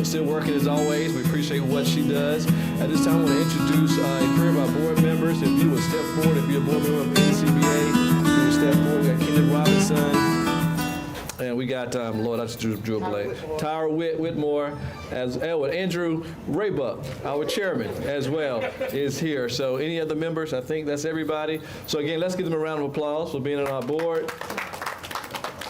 still working as always. We appreciate what she does. At this time, I want to introduce a pair of our board members. If you would step forward, if you're a board member of NCBA, you would step forward. We got Kenneth Robinson. And we got, Lord, I just drew a blank. Tyra Whitmore, as well. Andrew Raybuck, our chairman, as well, is here. So any other members? I think that's everybody. So again, let's give them a round of applause for being on our board.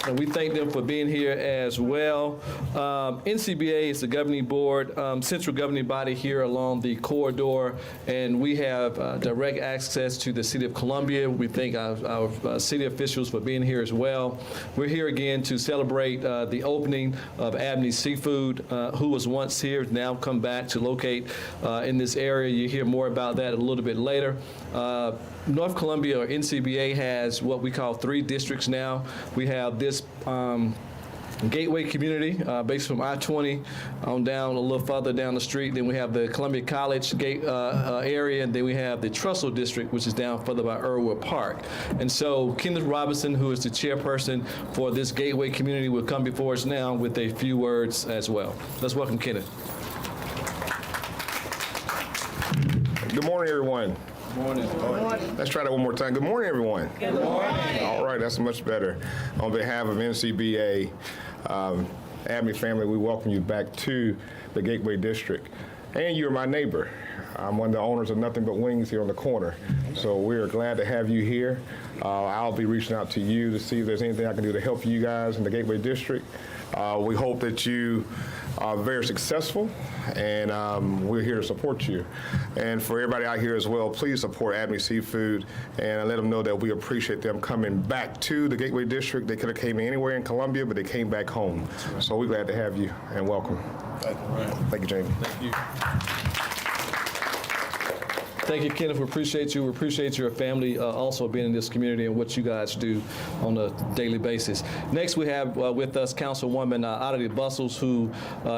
And we thank them for being here as well. NCBA is the governing board, central governing body here along the corridor, and we have direct access to the City of Columbia. We thank our city officials for being here as well. We're here again to celebrate the opening of Abney Seafood, who was once here, now come back to locate in this area. You hear more about that a little bit later. North Columbia, or NCBA, has what we call 3 districts now. We have this gateway community based from I-20 on down a little further down the street. Then we have the Columbia College gate area, and then we have the Trussell district, which is down further by Irwood Park. And so Kenneth Robinson, who is the chairperson for this gateway community, will come before us now with a few words as well. Let's welcome Kenneth. Good morning, everyone. Morning. Let's try that one more time. Good morning, everyone. Good morning. All right, that's much better. On behalf of NCBA, Abney family, we welcome you back to the Gateway District. And you're my neighbor. I'm one of the owners of Nothing But Wings here on the corner. So we're glad to have you here. I'll be reaching out to you to see if there's anything I can do to help you guys in the Gateway District. We hope that you are very successful, and we're here to support you. And for everybody out here as well, please support Abney Seafood and let them know that we appreciate them coming back to the Gateway District. They could have came anywhere in Columbia, but they came back home. So we're glad to have you, and welcome. Thank you. Thank you, Jamie. Thank you. Thank you, Kenneth. We appreciate you. We appreciate your family also being in this community and what you guys do on a daily basis. Next, we have with us Councilwoman Abney Seafood, who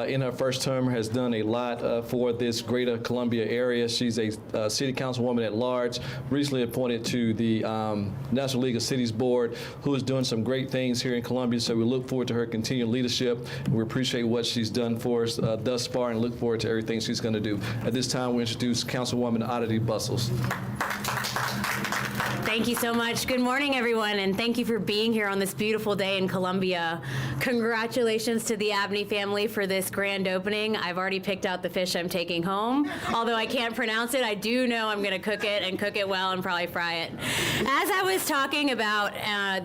in her first term has done a lot for this greater Columbia area. She's a city councilwoman at large, recently appointed to the National League of Cities Board, who is doing some great things here in Columbia. So we look forward to her continued leadership. We appreciate what she's done for us thus far and look forward to everything she's going to do. At this time, we introduce Councilwoman Abney Seafood. Thank you so much. Good morning, everyone, and thank you for being here on this beautiful day in Columbia. Congratulations to the Abney family for this grand opening. I've already picked out the fish I'm taking home. Although I can't pronounce it, I do know I'm going to cook it and cook it well and probably fry it. As I was talking about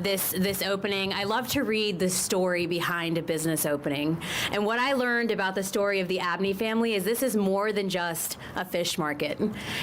this opening, I love to read the story behind a business opening. And what I learned about the story of the Abney family is this is more than just a fish market.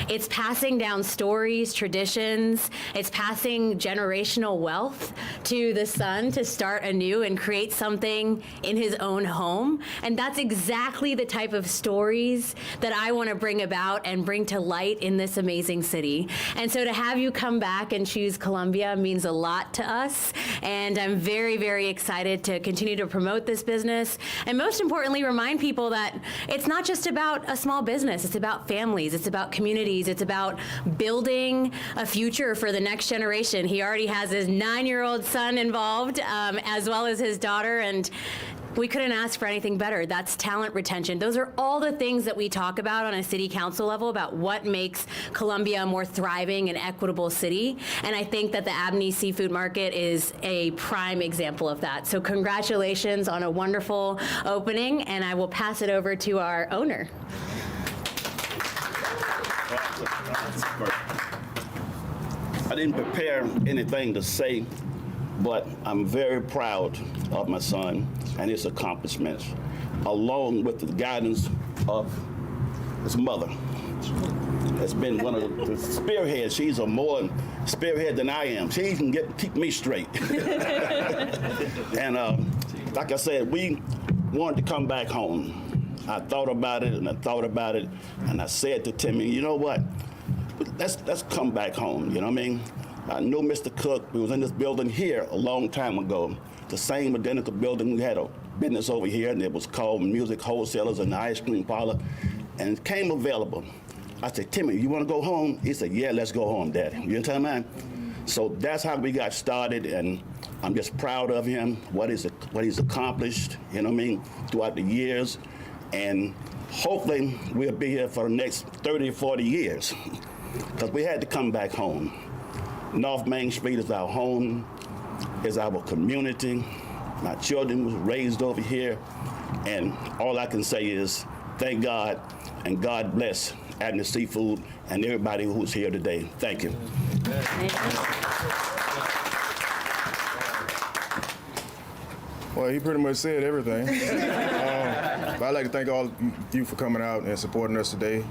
It's passing down stories, traditions. It's passing generational wealth to the son to start anew and create something in his own home. And that's exactly the type of stories that I want to bring about and bring to light in this amazing city. And so to have you come back and choose Columbia means a lot to us. And I'm very, very excited to continue to promote this business. And most importantly, remind people that it's not just about a small business. It's about families. It's about communities. It's about building a future for the next generation. He already has his 9-year-old son involved, as well as his daughter, and we couldn't ask for anything better. That's talent retention. Those are all the things that we talk about on a city council level about what makes Columbia a more thriving and equitable city. And I think that the Abney Seafood Market is a prime example of that. So congratulations on a wonderful opening, and I will pass it over to our owner. I didn't prepare anything to say, but I'm very proud of my son and his accomplishments, along with the guidance of his mother. Has been one of the spearheads. She's a more spearhead than I am. She can keep me straight. And like I said, we wanted to come back home. I thought about it and I thought about it, and I said to Timmy, you know what? Let's come back home, you know what I mean? I knew Mr. Cook. We was in this building here a long time ago, the same identical building. We had a business over here, and it was called Music Wholesalers and the Ice Cream Parlor, and it came available. I said, Timmy, you want to go home? He said, yeah, let's go home, Daddy. You understand, man? So that's how we got started, and I'm just proud of him, what he's accomplished, you know what I mean, throughout the years, and hopefully we'll be here for the next 30 or 40 years. Because we had to come back home. North Main Street is our home, is our community. My children was raised over here, and all I can say is thank God, and God bless Abney Seafood and everybody who's here today. Thank you. Well, he pretty much said everything. But I'd like to thank all of you for coming out and supporting us today.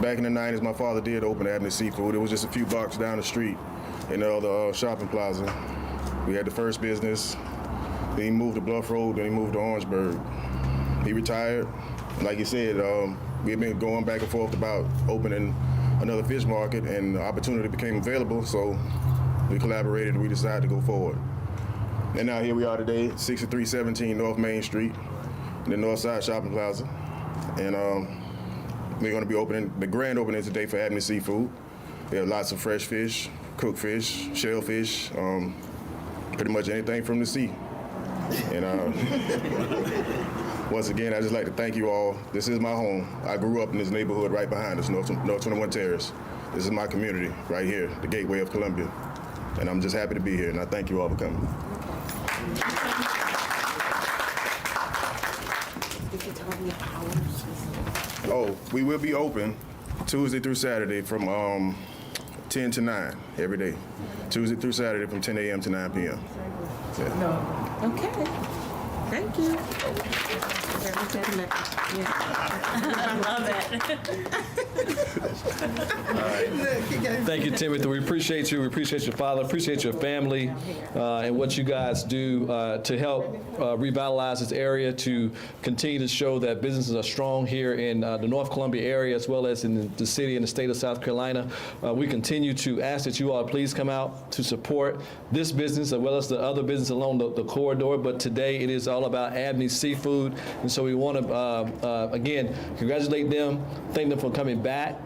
Back in the 90s, my father did open Abney Seafood. It was just a few blocks down the street in the other shopping plaza. We had the first business. Then he moved to Bluff Road, then he moved to Orangeburg. He retired. Like he said, we had been going back and forth about opening another fish market, and the opportunity became available, so we collaborated and we decided to go forward. And now here we are today, 6317 North Main Street, in the North Side Shopping Plaza. And we're going to be opening, the grand opening today for Abney Seafood. We have lots of fresh fish, cooked fish, shellfish, pretty much anything from the sea. And once again, I'd just like to thank you all. This is my home. I grew up in this neighborhood right behind us, North 21 Terrace. This is my community right here, the gateway of Columbia. And I'm just happy to be here, and I thank you all for coming. Oh, we will be open Tuesday through Saturday from 10 to 9 every day. Tuesday through Saturday from 10 a.m. to 9 p.m. Yeah. Okay. Thank you. I love it. Thank you, Timothy. We appreciate you. We appreciate your father. Appreciate your family and what you guys do to help revitalize this area, to continue to show that businesses are strong here in the North Columbia area as well as in the city and the state of South Carolina. We continue to ask that you all please come out to support this business as well as the other business along the corridor. But today it is all about Abney Seafood, and so we want to again congratulate them, thank them for coming back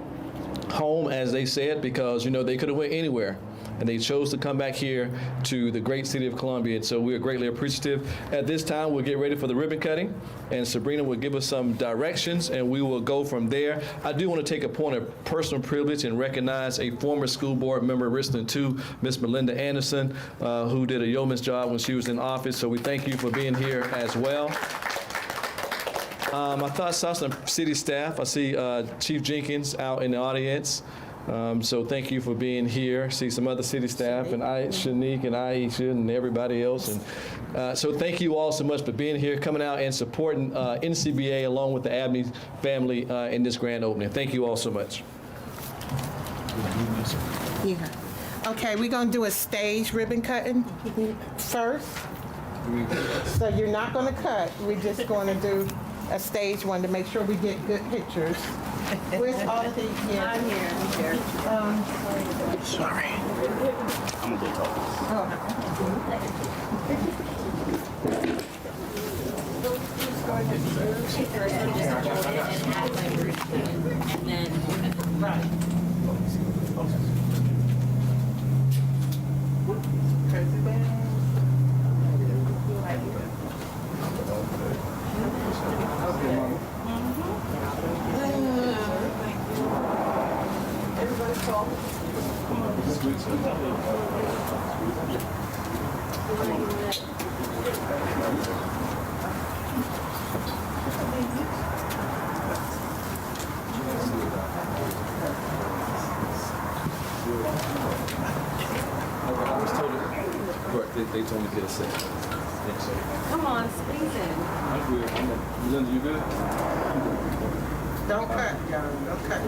home, as they said, because they could have went anywhere, and they chose to come back here to the great city of Columbia, and so we are greatly appreciative. At this time, we'll get ready for the ribbon cutting, and Sabrina will give us some directions, and we will go from there. I do want to take a point of personal privilege and recognize a former school board member of Richland 2, Miss Melinda Anderson, who did a yeoman's job when she was in office, so we thank you for being here as well. I saw some city staff. I see Chief Jenkins out in the audience. So thank you for being here. See some other city staff, and Shanique and Aisha and everybody else. And so thank you all so much for being here, coming out and supporting NCBA along with the Abney family in this grand opening. Thank you all so much. Yeah. Okay, we're gonna do a stage ribbon cutting first. So you're not gonna cut. We're just gonna do a stage one to make sure we get good pictures. Where's all of these here? I'm here. Sorry. I'm gonna go talk. And then Right. President. I was told they told me to get a second. come on, squeeze in. I'm good. Melinda, you good? Don't cut, John. Don't cut.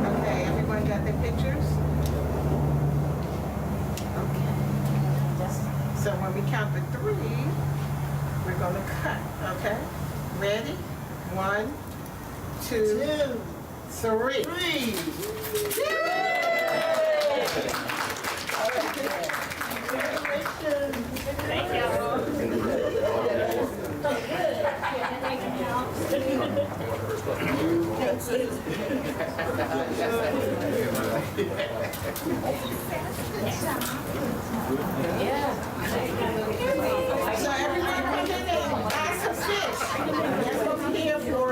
Okay, everyone got their pictures? Okay. So when we count to 3, we're gonna cut, okay? Ready? 1, 2, 3. So everyone come in and ask some fish. That's what we're here for.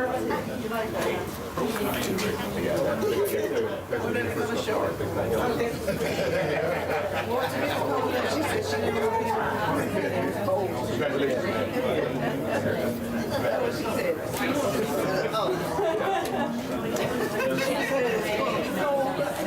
Congratulations.